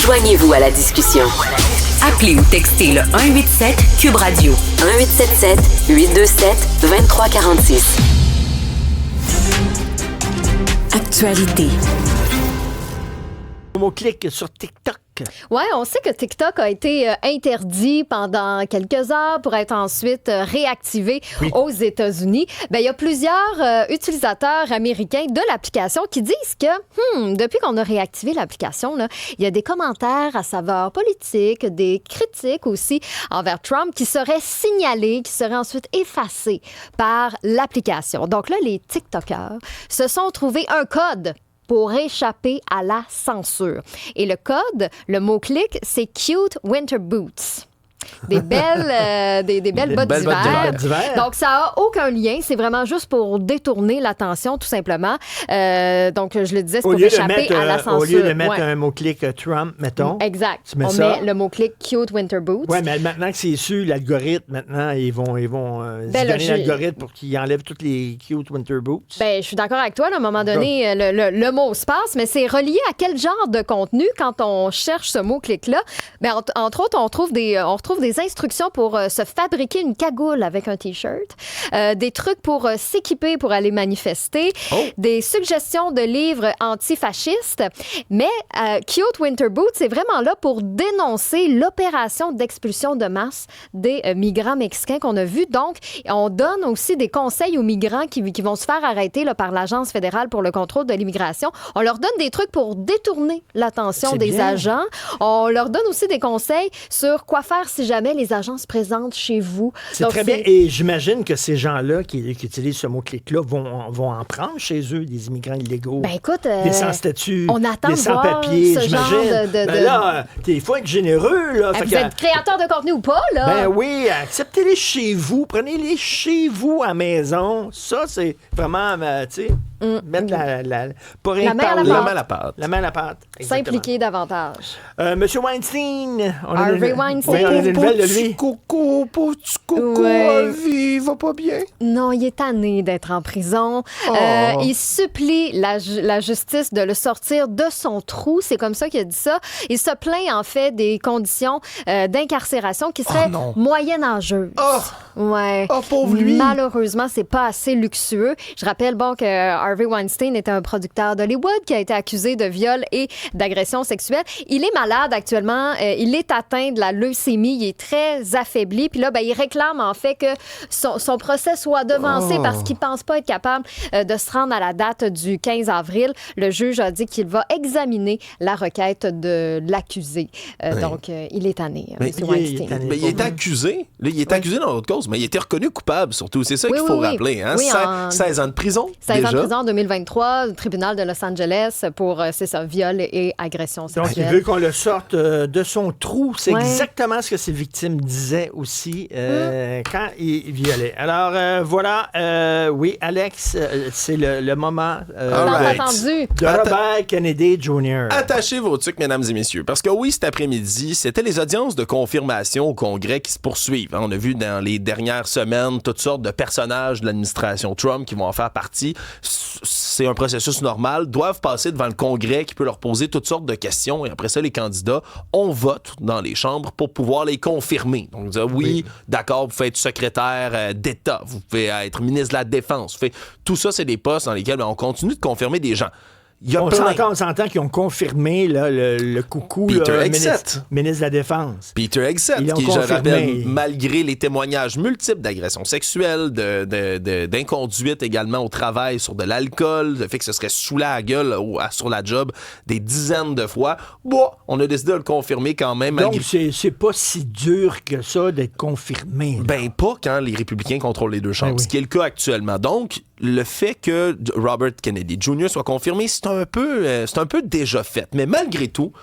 Joignez-vous à la discussion. Appelez ou textez le 187 Cube Radio 1877 827 2346. Actualité. Mot-clic sur TikTok. Ouais, on sait que TikTok a été interdit pendant quelques heures pour être ensuite réactivé aux États-Unis. Ben, il y a plusieurs utilisateurs américains de l'application qui disent que depuis qu'on a réactivé l'application, là, il y a des commentaires à saveur politique, des critiques aussi envers Trump qui seraient signalés, qui seraient ensuite effacés par l'application. Donc là, les TikTokers se sont trouvés un code pour échapper à la censure. Et le code, le mot-clic, c'est « cute winter boots ». Des belles, des belles bottes d'hiver. Donc, ça n'a aucun lien. C'est vraiment juste pour détourner l'attention, tout simplement. Donc, je le disais, c'est pour échapper à la censure. Au lieu de mettre un mot-clic Trump, mettons. Exact. On met le mot-clic Cute Winter Boots. Oui, mais maintenant que c'est su, l'algorithme, maintenant, ils vont donner l'algorithme pour qu'il enlève toutes les Cute Winter Boots. Ben, je suis d'accord avec toi. Là, à un moment donné, le mot se passe, mais c'est relié à quel genre de contenu quand on cherche ce mot-clic-là? Ben, entre autres, on retrouve des instructions pour se fabriquer une cagoule avec un T-shirt, des trucs pour s'équiper pour aller manifester, des suggestions de livres antifascistes. Mais Cute Winter Boots, c'est vraiment là pour dénoncer l'opération d'expulsion de masse des migrants mexicains qu'on a vu. Donc, on donne aussi des conseils aux migrants qui vont se faire arrêter là, par l'Agence fédérale pour le contrôle de l'immigration. On leur donne des trucs pour détourner l'attention des agents. On leur donne aussi des conseils sur quoi faire si jamais les agents se présentent chez vous. C'est très bien. Et j'imagine que ces gens-là qui utilisent ce mot-clic-là vont en prendre chez eux, des immigrants illégaux. Ben écoute, des sans-statut, on attend des sans-papiers, j'imagine. Ben là, il faut être généreux. Là. Vous êtes créateur de contenu ou pas, là? Ben oui, acceptez-les chez vous. Prenez-les chez vous à la maison. Ça, c'est vraiment, tu sais, mettre la main à la pâte. La main à la pâte. S'impliquer davantage. Monsieur Weinstein. Harvey Weinstein. Oui, on a des nouvelles de lui. Petit coco, il va pas bien. Non, il est tanné d'être en prison. Il supplie la justice de le sortir de son trou. C'est comme ça qu'il a dit ça. Il se plaint, en fait, des conditions d'incarcération qui seraient moyenâgeuses. Ouais. Pauvre lui. Malheureusement, c'est pas assez luxueux. Je rappelle, que Harvey Weinstein est un producteur d'Hollywood qui a été accusé de viol et d'agression sexuelle. Il est malade actuellement. Il est atteint de la leucémie. Il est très affaibli. Puis là, il réclame en fait que son procès soit devancé parce qu'il pense pas être capable de se rendre à la date du 15 avril. Le juge a dit qu'il va examiner la requête de l'accusé. Donc, il est tanné, M. Weinstein. Il est accusé. Là, il est accusé dans l'autre cause, mais il a été reconnu coupable surtout. C'est ça qu'il faut rappeler. Hein? 16 ans de prison. 16 ans de prison en 2023, le tribunal de Los Angeles pour, viol et agression sexuelle. Donc, il veut qu'on le sorte de son trou. C'est exactement ce que ses victimes disaient aussi quand il violait. Alors, voilà. Oui, Alex, c'est le moment de Robert Kennedy Jr. Attachez vos trucs, mesdames et messieurs, parce que oui, cet après-midi, c'était les audiences de confirmation au Congrès qui se poursuivent. On a vu dans les dernières semaines toutes sortes de personnages de l'administration Trump qui vont en faire partie. C'est un processus normal, doivent passer devant le Congrès qui peut leur poser toutes sortes de questions et après ça, les candidats, on vote dans les chambres pour pouvoir les confirmer. Donc, dire oui, d'accord, vous pouvez être secrétaire d'État, vous pouvez être ministre de la Défense. Tout ça, c'est des postes dans lesquels on continue de confirmer des gens. On s'entend qu'ils ont confirmé là, le coucou ministre de la Défense. Peter Hegseth, qui, je rappelle, malgré les témoignages multiples d'agressions sexuelles, d'inconduite également au travail sur de l'alcool, le fait que ce serait sous la gueule sur la job des dizaines de fois, on a décidé de le confirmer quand même. Donc, c'est pas si dur que ça d'être confirmé. Là. Ben, pas quand les républicains contrôlent les deux chambres, ce qui est le cas actuellement. Donc, le fait que Robert Kennedy Jr. soit confirmé, c'est un peu déjà fait. Mais malgré tout,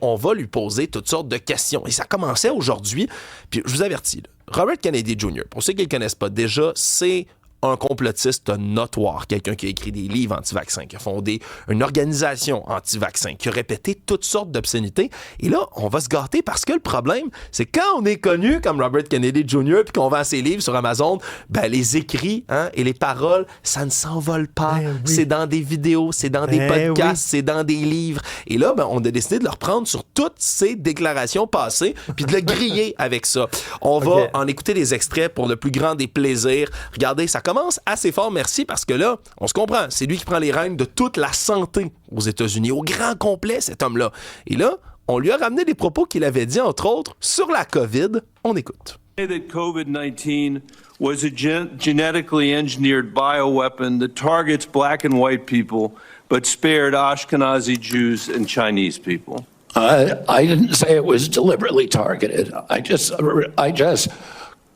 on va lui poser toutes sortes de questions. Et ça commençait aujourd'hui. Puis je vous avertis, Robert Kennedy Jr., pour ceux qui ne le connaissent pas déjà, c'est un complotiste notoire, quelqu'un qui a écrit des livres anti-vaccins, qui a fondé une organisation anti-vaccin, qui a répété toutes sortes d'obscénités. Et là, on va se gâter parce que le problème, c'est quand on est connu comme Robert Kennedy Jr. puis qu'on vend ses livres sur Amazon, ben les écrits et les paroles, ça ne s'envole pas. Ben oui. C'est dans des vidéos, c'est dans des podcasts, c'est dans des livres. Et là, ben, on a décidé de le reprendre sur toutes ces déclarations passées puis de le griller avec ça. On va en écouter des extraits pour le plus grand des plaisirs. Regardez, ça commence assez fort, merci, parce que là, on se comprend, c'est lui qui prend les rênes de toute la santé aux États-Unis, au grand complet, cet homme-là. Et là, on lui a ramené des propos qu'il avait dit, entre autres, sur la COVID. On écoute. That COVID-19 was a genetically engineered bioweapon that targets black and white people, but spared Ashkenazi Jews and Chinese people. I didn't say it was deliberately targeted. I just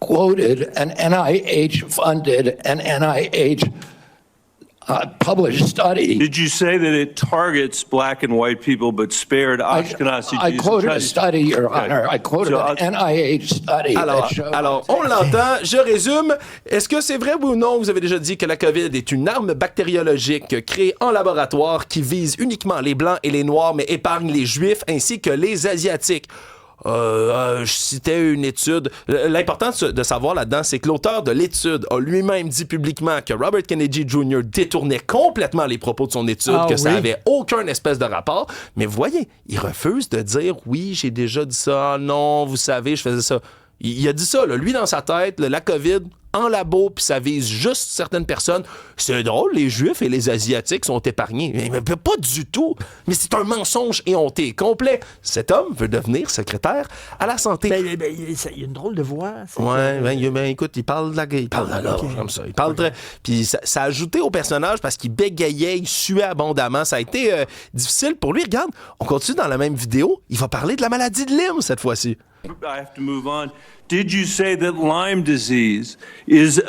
quoted an NIH-funded and NIH published study. Did you say that it targets black and white people but spared Ashkenazi Jews? I quoted a study, Your Honor. I quoted an NIH study. Alors, on l'entend. Je résume. Est-ce que c'est vrai ou non, vous avez déjà dit que la COVID est une arme bactériologique créée en laboratoire qui vise uniquement les Blancs et les Noirs, mais épargne les Juifs ainsi que les Asiatiques? Je citais une étude. L'important de savoir là-dedans, c'est que l'auteur de l'étude a lui-même dit publiquement que Robert Kennedy Jr. détournait complètement les propos de son étude, ça avait aucun espèce de rapport. Mais voyez, il refuse de dire « Oui, j'ai déjà dit ça. Non, vous savez, je faisais ça. » Il a dit ça, là, lui, dans sa tête, la COVID, en labo, puis ça vise juste certaines personnes. C'est drôle, les Juifs et les Asiatiques sont épargnés. Mais pas du tout. Mais c'est un mensonge éhonté complet. Cet homme veut devenir secrétaire à la santé. Il y a une drôle de voix. Écoute, il parle de la gorge comme ça. Il parle très... Puis ça a ajouté au personnage parce qu'il bégayait, il suait abondamment. Ça a été difficile pour lui. Regarde, on continue dans la même vidéo. Il va parler de la maladie de Lyme cette fois-ci. I have to move on. Did you say that Lyme disease is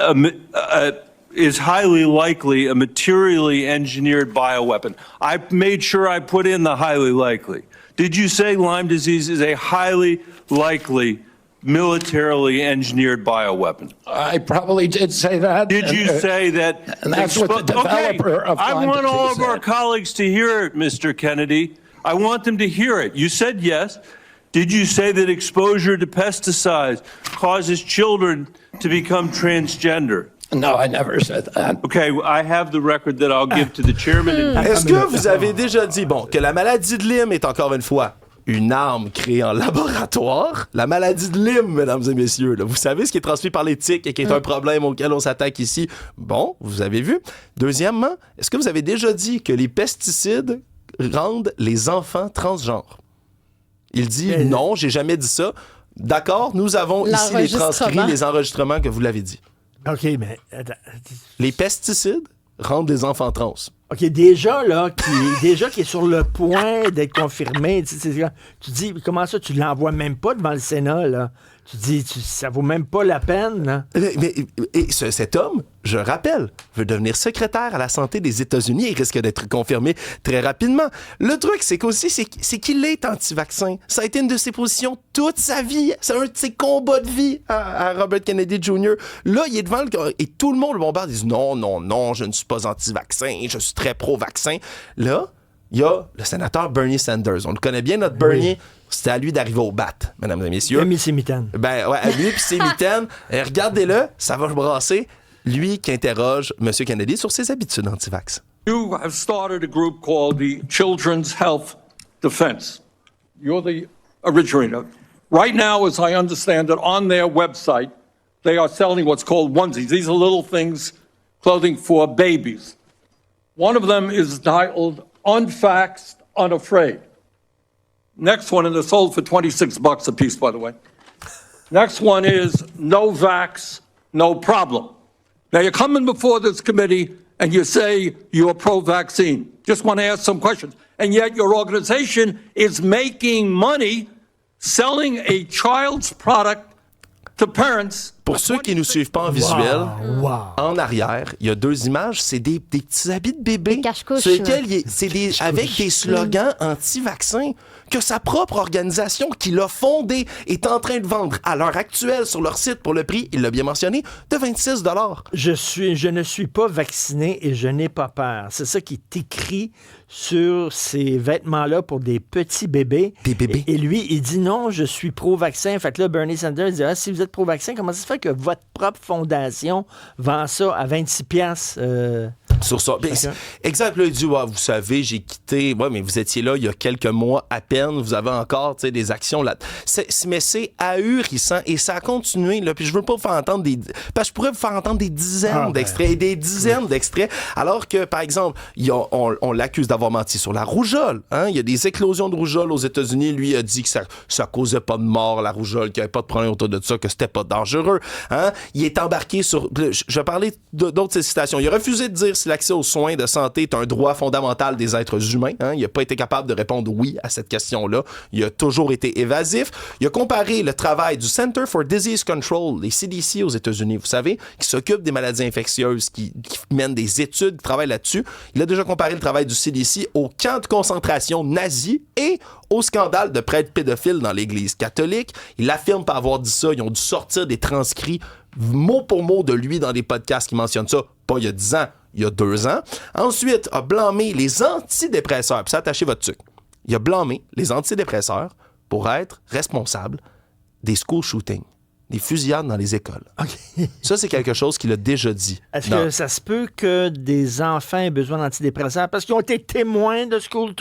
highly likely a materially engineered bioweapon? I made sure I put in the highly likely. Did you say Lyme disease is a highly likely militarily engineered bioweapon? I probably did say that. Did you say that? And that's what the developer of Lyme I want all of disease our said. colleagues to hear it, Mr. Kennedy. I want them to hear it. You said yes. Did you say that exposure to pesticides causes children to become transgender? No, I never said that. Okay, I have the record that I'll give to the chairman. Est-ce que vous avez déjà dit, que la maladie de Lyme est encore une fois une arme créée en laboratoire? La maladie de Lyme, mesdames et messieurs, là, vous savez ce qui est transmis par les tiques et qui est un problème auquel on s'attaque ici? Bon, vous avez vu. Deuxièmement, est-ce que vous avez déjà dit que les pesticides rendent les enfants transgenres? Il dit non, j'ai jamais dit ça. D'accord, nous avons ici les transcrits, les enregistrements que vous l'avez dit. OK, mais... Les pesticides rendent des enfants trans. OK, déjà qui est sur le point d'être confirmé. Tu dis, comment ça, tu l'envoies même pas devant le Sénat, là? Tu dis, ça vaut même pas la peine, là. Mais cet homme, je rappelle, veut devenir secrétaire à la santé des États-Unis et risque d'être confirmé très rapidement. Le truc, c'est qu'aussi, c'est qu'il est anti-vaccin. Ça a été une de ses positions toute sa vie. C'est un de ses combats de vie à Robert Kennedy Jr. Là, il est devant et tout le monde le bombarde. Ils disent non, je ne suis pas anti-vaccin, je suis très pro-vaccin. Là, il y a le sénateur Bernie Sanders. On le connaît bien, notre Bernie. Oui. C'était à lui d'arriver au bat, mesdames et messieurs. Il a mis ses mitaines. À lui puis ses mitaines. Regardez-le, ça va brasser. Lui qui interroge M. Kennedy sur ses habitudes anti-vax. You have started a group called the Children's Health Defense. You're the originator. Right now, as I understand it, on their website, they are selling what's called onesies. These are little things, clothing for babies. One of them is titled Unvaxxed, Unafraid. Next one, and they're sold for $26 a piece, by the way. Next one is No Vax, No Problem. Now, you're coming before this committee and you say you're pro-vaccine. Just want to ask some questions. And yet your organization is making money selling a child's product to parents Pour ceux qui ne nous suivent pas en visuel, en arrière, il y a 2 images, c'est des petits habits de bébé. Des cache-couches. Sur lesquels avec des slogans anti-vaccins que sa propre organisation qui l'a fondé est en train de vendre à l'heure actuelle sur leur site pour le prix, il l'a bien mentionné, de 26 $. Je ne suis pas vacciné et je n'ai pas peur. C'est ça qui est écrit sur ces vêtements-là pour des petits bébés. Des bébés. Et lui, il dit non, je suis pro-vaccin. Fait que là, Bernie Sanders dit, si vous êtes pro-vaccin, comment ça se fait que votre propre fondation vend ça à 26$? Sur ça. Exemple, là, il dit, vous savez, j'ai quitté. Ouais, mais vous étiez là il y a quelques mois à peine. Vous avez encore des actions là. Mais c'est ahurissant et ça a continué. Là, puis je veux pas vous faire entendre parce que je pourrais vous faire entendre des dizaines d'extraits et des dizaines d'extraits. Alors que, par exemple, on l'accuse d'avoir menti sur la rougeole. Hein? Il y a des éclosions de rougeole aux États-Unis. Lui a dit que ça causait pas de mort, la rougeole, qu'il n'y avait pas de problème autour de ça, que c'était pas dangereux. Hein? Il est embarqué sur. Je vais parler d'autres citations. Il a refusé de dire si l'accès aux soins de santé est un droit fondamental des êtres humains. Hein? Il n'a pas été capable de répondre oui à cette question-là. Il a toujours été évasif. Il a comparé le travail du Center for Disease Control, les CDC aux États-Unis, vous savez, qui s'occupe des maladies infectieuses, qui mènent des études, qui travaillent là-dessus. Il a déjà comparé le travail du CDC au camp de concentration nazi et au scandale de prêtres pédophiles dans l'Église catholique. Il affirme pas avoir dit ça. Ils ont dû sortir des transcrits mot pour mot de lui dans des podcasts qui mentionnent ça, pas il y a 10 ans, il y a 2 ans. Ensuite, a blâmé les antidépresseurs. Puis ça, attachez votre truc. Il a blâmé les antidépresseurs pour être responsables des school shootings, des fusillades dans les écoles. Okay. Ça, c'est quelque chose qu'il a déjà dit. Est-ce que ça se peut que des enfants aient besoin d'antidépresseurs parce qu'ils ont été témoins de school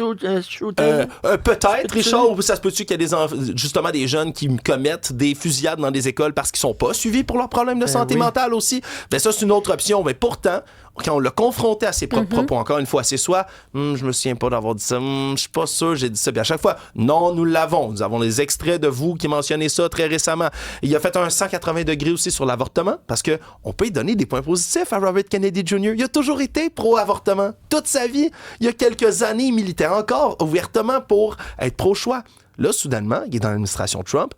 shooting? Peut-être, Richard, ou ça se peut-tu qu'il y ait justement des jeunes qui commettent des fusillades dans des écoles parce qu'ils sont pas suivis pour leurs problèmes de santé mentale aussi? Ben ça, c'est une autre option. Mais pourtant, quand on l'a confronté à ses propres propos, encore une fois, c'est soit je me souviens pas d'avoir dit ça, je suis pas sûr, j'ai dit ça. Puis à chaque fois, non, nous l'avons. Nous avons les extraits de vous qui mentionnez ça très récemment. Il a fait un 180 degrés aussi sur l'avortement parce que on peut y donner des points positifs à Robert Kennedy Jr. Il a toujours été pro-avortement. Toute sa vie. Il y a quelques années, il militait encore ouvertement pour être pro-choix. Là, soudainement, il est dans l'administration Trump.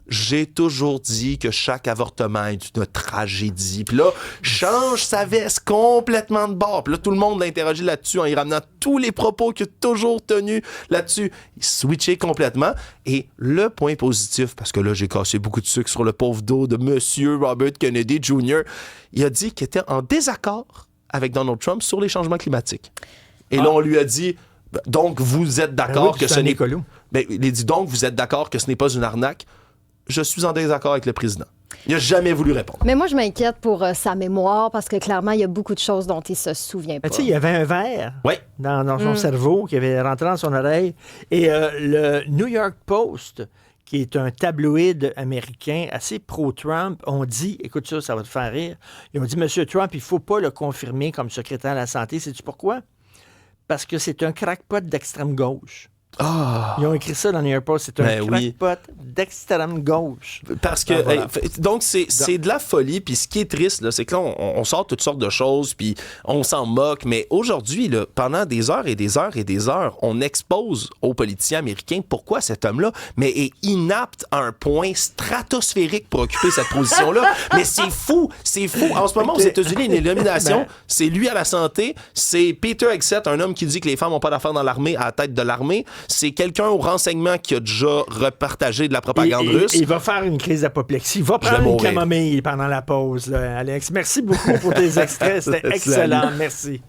J'ai toujours dit que chaque avortement est une tragédie. Puis là, change sa veste complètement de bord. Puis là, tout le monde l'a interrogé là-dessus en y ramenant tous les propos qu'il a toujours tenus là-dessus. Il switché complètement. Et le point positif, parce que là, j'ai cassé beaucoup de sucre sur le pauvre dos de Monsieur Robert Kennedy Jr., il a dit qu'il était en désaccord avec Donald Trump sur les changements climatiques. Et là, on lui a dit, donc vous êtes d'accord que ce n'est... il a dit, donc vous êtes d'accord que ce n'est pas une arnaque? Je suis en désaccord avec le président. Il n'a jamais voulu répondre. Mais moi, je m'inquiète pour sa mémoire parce que clairement, il y a beaucoup de choses dont il se souvient pas. Tu sais, il y avait un verre dans son cerveau qui avait rentré dans son oreille. Et le New York Post, qui est un tabloïd américain assez pro-Trump, ont dit, écoute ça, ça va te faire rire, ils ont dit, M. Trump, il ne faut pas le confirmer comme secrétaire à la santé. Sais-tu pourquoi? Parce que c'est un crackpot d'extrême gauche. Ils ont écrit ça dans New York Post. C'est un crackpot d'extrême gauche. Parce que, donc, c'est de la folie. Puis ce qui est triste, là, c'est que là, on sort toutes sortes de choses, puis on s'en moque. Mais aujourd'hui, là, pendant des heures et des heures et des heures, on expose aux politiciens américains pourquoi cet homme-là est inapte à un point stratosphérique pour occuper cette position-là. Mais c'est fou. C'est fou. En ce moment, aux États-Unis, une nomination, c'est lui à la santé. C'est Peter Hegseth, un homme qui dit que les femmes n'ont pas d'affaires dans l'armée, à la tête de l'armée. C'est quelqu'un au renseignement qui a déjà repartagé de la propagande russe. Il va faire une crise d'apoplexie. Il va prendre une camomille pendant la pause, là, Alex. Merci beaucoup pour tes extraits. C'était excellent. Merci.